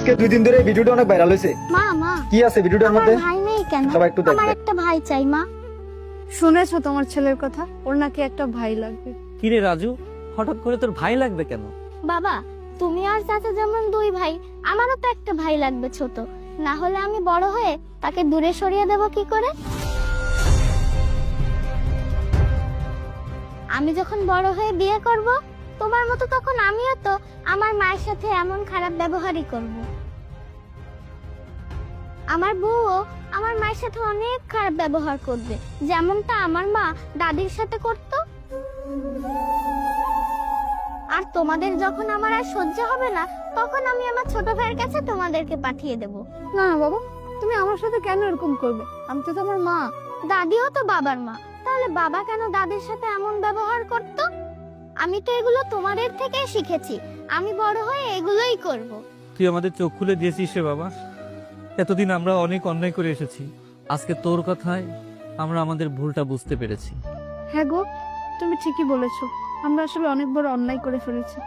আজকে 2 দিন ধরে ভিডিওটা অনেক ভাইরাল হয়েছে। মা মা কি আছে ভিডিওটার মধ্যে? আমার ভাই নেই কেন? সবাই একটু দেখবে। আমার একটা ভাই চাই মা। শুনেছো তোমার ছেলের কথা? ওর নাকি একটা ভাই লাগবে। কিরে রাজু, হঠাৎ করে তোর ভাই লাগবে কেন? বাবা, তুমি আর চাচা যেমন 2 ভাই, আমারও তো একটা ভাই লাগবে ছোট। না হলে আমি বড় হয়ে তাকে দূরে সরিয়ে দেব কি করে? আমি যখন বড় হয়ে বিয়ে করব, তোমার মতো তখন আমিও তো আমার মায়ের সাথে এমন খারাপ ব্যবহারই করব। আমার বউও আমার মায়ের সাথে অনেক খারাপ ব্যবহার করবে, যেমনটা আমার মা দাদির সাথে করত। আর তোমাদের যখন আমার আর সহ্য হবে না, তখন আমি আমার ছোট ভাইয়ের কাছে তোমাদেরকে পাঠিয়ে দেব। না না বাবা, তুমি আমার সাথে কেন এরকম করবে? আমি তো তোমার মা। দাদিও তো বাবার মা, তাহলে বাবা কেন দাদির সাথে এমন ব্যবহার করত? আমি তো এগুলো তোমাদের থেকে শিখেছি, আমি বড় হয়ে এগুলোই করব। তুই আমাদের চোখ খুলে দিয়েছিস রে বাবা। এতদিন আমরা অনেক অন্যায় করে এসেছি, আজকে তোর কথায় আমরা আমাদের ভুলটা বুঝতে পেরেছি। হ্যাঁ গো, তুমি ঠিকই বলেছো। আমরা আসলে অনেক বড় অন্যায় করে ফেলেছি।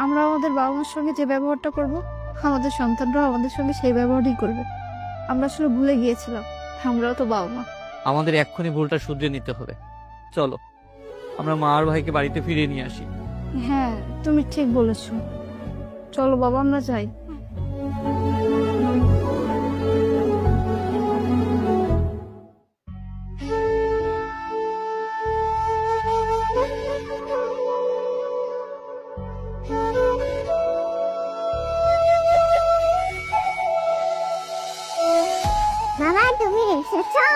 আমরা আমাদের বাবা মার সঙ্গে যে ব্যবহারটা করব, আমাদের সন্তানরাও আমাদের সঙ্গে সেই ব্যবহারই করবে। আমরা আসলে ভুলে গিয়েছিলাম, আমরাও তো বাবা মা। আমাদের এক্ষুনি ভুলটা শুধরে নিতে হবে। চলো আমরা মা আর ভাইকে বাড়িতে ফিরিয়ে নিয়ে আসি। হ্যাঁ, তুমি ঠিক বলেছো। চলো বাবা, আমরা যাই। মামা, তুমি এসেছো?